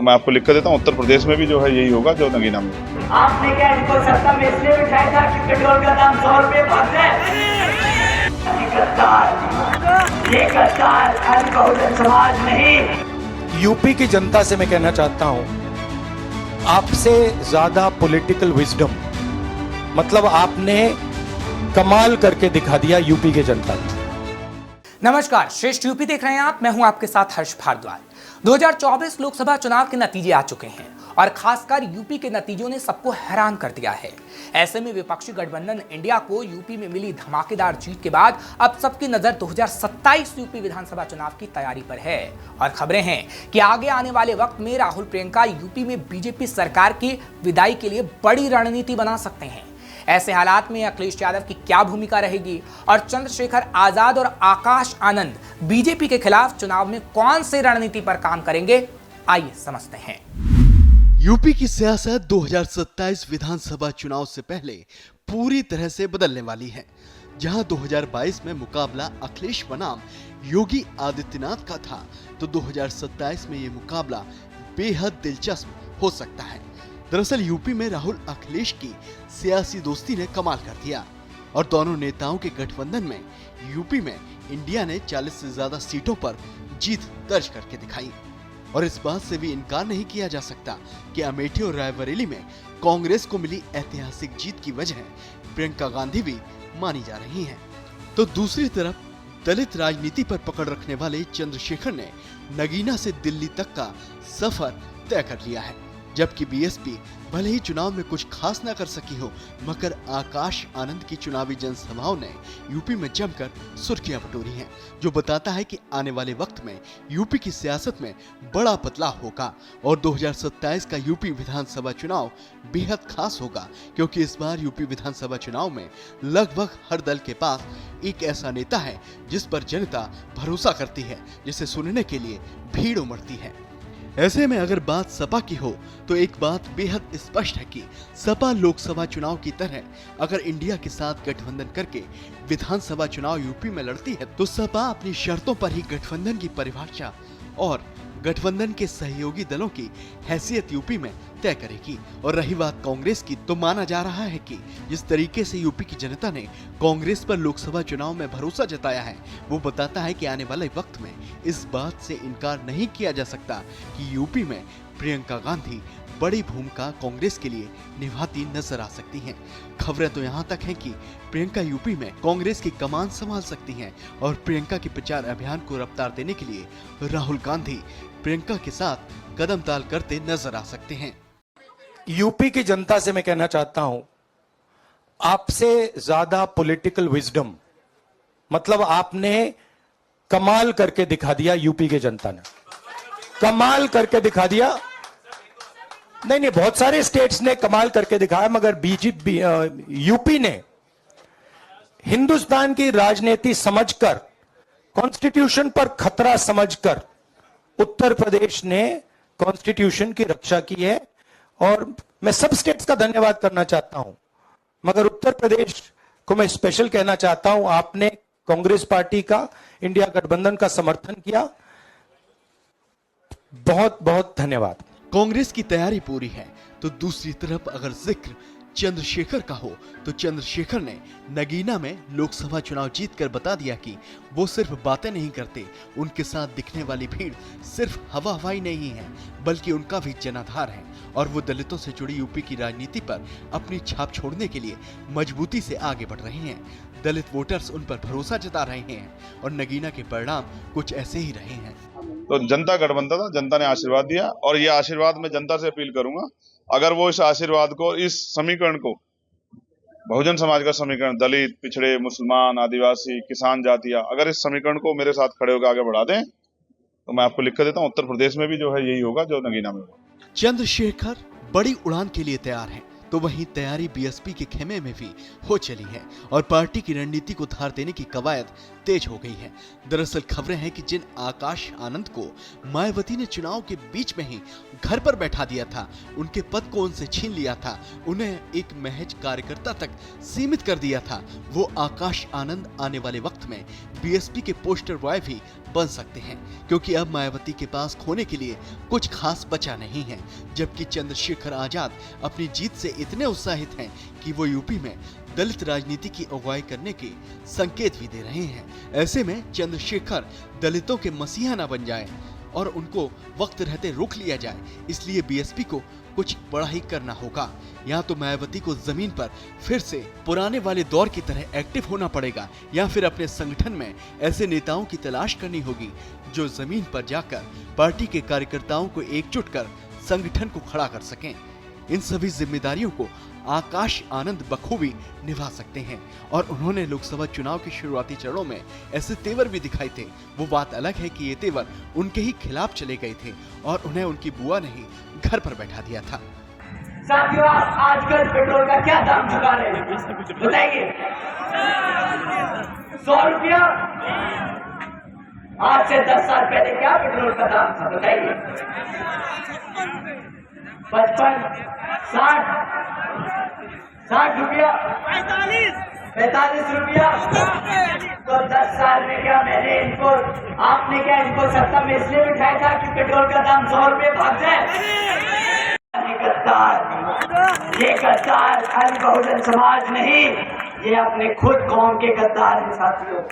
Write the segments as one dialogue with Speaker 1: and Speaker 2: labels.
Speaker 1: तो मैं आपको लिख कर देता हूँ, उत्तर प्रदेश में भी जो है यही होगा जो नगीना में।
Speaker 2: आपने क्या इनको सत्ता में इसलिए बिठाया था कि पेट्रोल का दाम 100 रुपए भाग जाए? ये गद्दार अन्य बहुजन समाज नहीं।
Speaker 3: यूपी की जनता से मैं कहना चाहता हूं, आपसे ज्यादा पॉलिटिकल विजडम, मतलब आपने कमाल करके दिखा दिया यूपी के जनता को।
Speaker 4: नमस्कार, श्रेष्ठ यूपी देख रहे हैं आप। मैं हूं आपके साथ हर्ष भारद्वाज। 2024 लोकसभा चुनाव के नतीजे आ चुके हैं और खासकर यूपी के नतीजों ने सबको हैरान कर दिया है। ऐसे में विपक्षी गठबंधन इंडिया को यूपी में मिली धमाकेदार जीत के बाद अब सबकी नजर 2027 यूपी विधानसभा चुनाव की तैयारी पर है और खबरें हैं कि आगे आने वाले वक्त में राहुल प्रियंका यूपी में बीजेपी सरकार की विदाई के लिए बड़ी रणनीति बना सकते हैं। ऐसे हालात में अखिलेश यादव की क्या भूमिका रहेगी और चंद्रशेखर आजाद और आकाश आनंद बीजेपी के खिलाफ चुनाव में कौन से रणनीति पर काम करेंगे, आइए समझते हैं।
Speaker 5: यूपी की सियासत 2027 विधानसभा चुनाव से पहले पूरी तरह से बदलने वाली है। जहां 2022 में मुकाबला अखिलेश बनाम योगी आदित्यनाथ का था, तो 2027 में ये मुकाबला बेहद दिलचस्प हो सकता है। दरअसल यूपी में राहुल अखिलेश की सियासी दोस्ती ने कमाल कर दिया और दोनों नेताओं के गठबंधन में यूपी में इंडिया ने 40 से ज्यादा सीटों पर जीत दर्ज करके दिखाई। और इस बात से भी इनकार नहीं किया जा सकता कि अमेठी और रायबरेली में कांग्रेस को मिली ऐतिहासिक जीत की वजह प्रियंका गांधी भी मानी जा रही हैं। तो दूसरी तरफ दलित राजनीति पर पकड़ रखने वाले चंद्रशेखर ने नगीना से दिल्ली तक का सफर तय कर लिया है। जबकि बीएसपी भले ही चुनाव में कुछ खास ना कर सकी हो, मगर आकाश आनंद की चुनावी जनसभाओं ने यूपी में जमकर सुर्खियां बटोरी हैं, जो बताता है कि आने वाले वक्त में यूपी की सियासत में बड़ा बदलाव होगा और 2027 का यूपी विधानसभा चुनाव बेहद खास होगा, क्योंकि इस बार यूपी विधानसभा चुनाव में लगभग हर दल के पास एक ऐसा नेता है जिस पर जनता भरोसा करती है, जिसे सुनने के लिए भीड़ उमड़ती है। ऐसे में अगर बात सपा की हो तो एक बात बेहद स्पष्ट है कि सपा लोकसभा चुनाव की तरह अगर इंडिया के साथ गठबंधन करके विधानसभा चुनाव यूपी में लड़ती है, तो सपा अपनी शर्तों पर ही गठबंधन की परिभाषा और गठबंधन के सहयोगी दलों की हैसियत यूपी में तय करेगी। और रही बात कांग्रेस की, तो माना जा रहा है कि जिस तरीके से यूपी की जनता ने कांग्रेस पर लोकसभा चुनाव में भरोसा जताया है, वो बताता है कि आने वाले वक्त में इस बात से इनकार नहीं किया जा सकता कि यूपी में प्रियंका गांधी बड़ी भूमिका कांग्रेस के लिए निभाती नजर आ सकती हैं। खबरें तो यहाँ तक हैं कि प्रियंका यूपी में कांग्रेस की कमान संभाल सकती हैं और प्रियंका के प्रचार अभियान को रफ्तार देने के लिए राहुल गांधी प्रियंका के साथ कदम ताल करते नजर आ सकते हैं।
Speaker 3: यूपी की जनता से मैं कहना चाहता हूं, आपसे ज्यादा पॉलिटिकल विजडम, मतलब आपने कमाल करके दिखा दिया। यूपी के जनता ने कमाल करके दिखा दिया। नहीं, बहुत सारे स्टेट्स ने कमाल करके दिखाया, मगर बीजेपी यूपी ने हिंदुस्तान की राजनीति समझकर, कॉन्स्टिट्यूशन पर खतरा समझकर उत्तर प्रदेश ने कॉन्स्टिट्यूशन की रक्षा की है। और मैं सब स्टेट्स का धन्यवाद करना चाहता हूं, मगर उत्तर प्रदेश को मैं स्पेशल कहना चाहता हूं, आपने कांग्रेस पार्टी का, इंडिया गठबंधन का समर्थन किया। बहुत बहुत धन्यवाद।
Speaker 5: कांग्रेस की तैयारी पूरी है, तो दूसरी तरफ अगर जिक्र चंद्रशेखर का हो, तो चंद्रशेखर ने नगीना में लोकसभा चुनाव जीतकर बता दिया कि वो सिर्फ बातें नहीं करते, उनके साथ दिखने वाली भीड़ सिर्फ हवा हवाई नहीं है, बल्कि उनका भी जनाधार है और वो दलितों से जुड़ी यूपी की राजनीति पर अपनी छाप छोड़ने के लिए मजबूती से आगे बढ़ रहे हैं। दलित वोटर्स उन पर भरोसा जता रहे हैं और नगीना के परिणाम कुछ ऐसे ही रहे हैं।
Speaker 1: तो जनता गठबंधन था, जनता ने आशीर्वाद दिया और ये आशीर्वाद मैं जनता से अपील करूंगा, अगर वो इस आशीर्वाद को, इस समीकरण को, बहुजन समाज का समीकरण, दलित, पिछड़े, मुसलमान, आदिवासी, किसान जातियां, अगर इस समीकरण को मेरे साथ खड़े होकर आगे बढ़ा दें, तो मैं आपको लिख कर देता हूँ, उत्तर प्रदेश में भी जो है यही होगा जो नगीना में होगा।
Speaker 5: चंद्रशेखर बड़ी उड़ान के लिए तैयार हैं, तो वहीं तैयारी बीएसपी के खेमे में भी हो चली है और पार्टी की रणनीति को धार देने की कवायद तेज हो गई है। दरअसल खबरें हैं कि जिन आकाश आनंद को मायावती ने चुनाव के बीच में ही घर पर बैठा दिया था, उनके पद को उनसे छीन लिया था, उन्हें एक महज कार्यकर्ता तक सीमित कर दिया था, वो आकाश आनंद आने वाले वक्त में बीएसपी के पोस्टर बॉय भी बन सकते हैं, क्योंकि अब मायावती के पास खोने के लिए कुछ खास बचा नहीं है। जबकि चंद्रशेखर आजाद अपनी जीत से इतने उत्साहित हैं कि वो यूपी में दलित राजनीति की अगुवाई करने के संकेत भी दे रहे हैं। ऐसे में चंद्रशेखर दलितों के मसीहा न बन जाए और उनको वक्त रहते रोक लिया जाए, इसलिए बीएसपी को कुछ बड़ा ही करना होगा। या तो मायावती को जमीन पर फिर से पुराने वाले दौर की तरह एक्टिव होना पड़ेगा, या फिर अपने संगठन में ऐसे नेताओं की तलाश करनी होगी जो जमीन पर जाकर पार्टी के कार्यकर्ताओं को एकजुट कर संगठन को खड़ा कर सकें। इन सभी जिम्मेदारियों को आकाश आनंद बखूबी निभा सकते हैं और उन्होंने लोकसभा चुनाव के शुरुआती चरणों में ऐसे तेवर भी दिखाए थे। वो बात अलग है कि ये तेवर उनके ही खिलाफ चले गए थे और उन्हें उनकी बुआ ने ही घर पर बैठा दिया था।
Speaker 2: साथियों, आप आजकल पेट्रोल का क्या दाम चुका रहे हैं बताइए? 100 रुपया। आज से 10 साल पहले क्या पेट्रोल का दाम था बताइए? 55, 60 रुपया, 45 रुपया। तो 10 साल में क्या आपने क्या इनको सत्ता में इसलिए बिठाया था कि पेट्रोल का दाम 100 रुपये भाग जाए? ये गद्दार खाली बहुजन समाज नहीं, ये अपने खुद कौम के गद्दार हैं साथियों।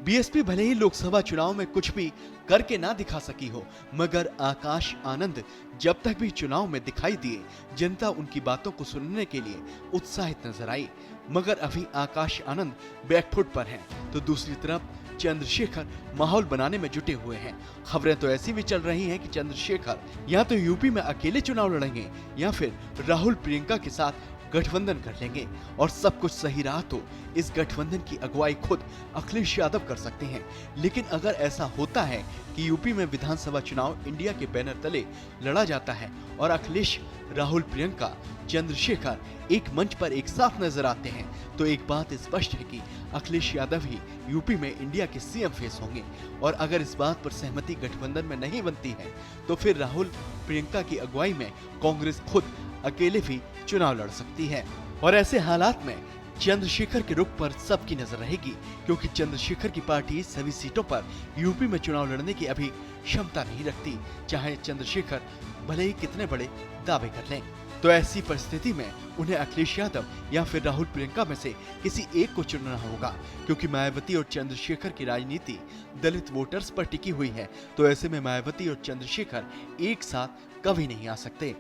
Speaker 5: बीएसपी भले ही लोकसभा चुनाव में कुछ भी करके ना दिखा सकी हो, मगर आकाश आनंद जब तक भी चुनाव में दिखाई दिए, जनता उनकी बातों को सुनने के लिए उत्साहित नजर आई। मगर अभी आकाश आनंद बैकफुट पर हैं, तो दूसरी तरफ चंद्रशेखर माहौल बनाने में जुटे हुए हैं। खबरें तो ऐसी भी चल रही हैं कि चंद्रशेखर या तो यूपी में अकेले चुनाव लड़ेंगे या फिर राहुल प्रियंका के साथ गठबंधन कर लेंगे, और सब कुछ सही रहा तो इस गठबंधन की अगुवाई खुद अखिलेश यादव कर सकते हैं। लेकिन अगर ऐसा होता है कि यूपी में विधानसभा चुनाव इंडिया के बैनर तले लड़ा जाता है और अखिलेश, राहुल प्रियंका, चंद्रशेखर एक मंच पर एक साथ नजर आते हैं, तो एक बात स्पष्ट है कि अखिलेश यादव ही यूपी में इंडिया के सीएम फेस होंगे। और अगर इस बात पर सहमति गठबंधन में नहीं बनती है, तो फिर राहुल प्रियंका की अगुवाई में कांग्रेस खुद अकेले भी चुनाव लड़ सकती है। और ऐसे हालात में चंद्रशेखर के रुख पर सबकी नजर रहेगी, क्योंकि चंद्रशेखर की पार्टी सभी सीटों पर यूपी में चुनाव लड़ने की अभी क्षमता नहीं रखती, चाहे चंद्रशेखर भले ही कितने बड़े दावे कर लें। तो ऐसी परिस्थिति में उन्हें अखिलेश यादव या फिर राहुल प्रियंका में से किसी एक को चुनना होगा, क्योंकि मायावती और चंद्रशेखर की राजनीति दलित वोटर्स पर टिकी हुई है। तो ऐसे में मायावती और चंद्रशेखर एक साथ कभी नहीं आ सकते।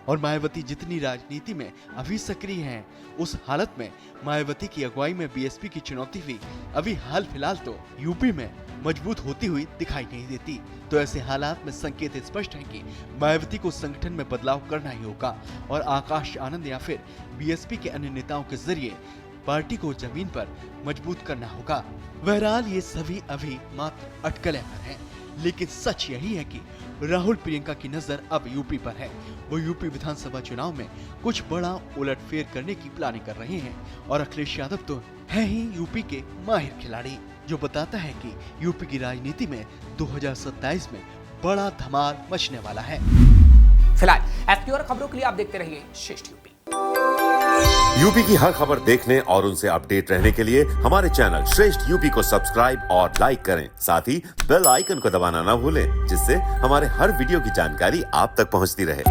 Speaker 5: और मायावती जितनी राजनीति में अभी सक्रिय हैं, उस हालत में मायावती की अगुवाई में बीएसपी की चुनौती भी अभी हाल फिलहाल तो यूपी में मजबूत होती हुई दिखाई नहीं देती। तो ऐसे हालात में संकेत स्पष्ट है कि मायावती को संगठन में बदलाव करना ही होगा और आकाश आनंद या फिर बीएसपी के अन्य नेताओं के जरिए पार्टी को जमीन पर मजबूत करना होगा। बहरहाल ये सभी अभी मात्र अटकलें हैं, लेकिन सच यही है कि राहुल प्रियंका की नजर अब यूपी पर है। वो यूपी विधानसभा चुनाव में कुछ बड़ा उलटफेर करने की प्लानिंग कर रहे हैं, और अखिलेश यादव तो है ही यूपी के माहिर खिलाड़ी, जो बताता है कि यूपी की राजनीति में 2027 में बड़ा धमाल मचने वाला है।
Speaker 4: फिलहाल ऐसी और खबरों के लिए आप देखते रहिए श्रेष्ठ यूपी।
Speaker 6: यूपी की हर खबर देखने और उनसे अपडेट रहने के लिए हमारे चैनल श्रेष्ठ यूपी को सब्सक्राइब और लाइक करें। साथ ही बेल आइकन को दबाना ना भूलें, जिससे हमारे हर वीडियो की जानकारी आप तक पहुंचती रहे।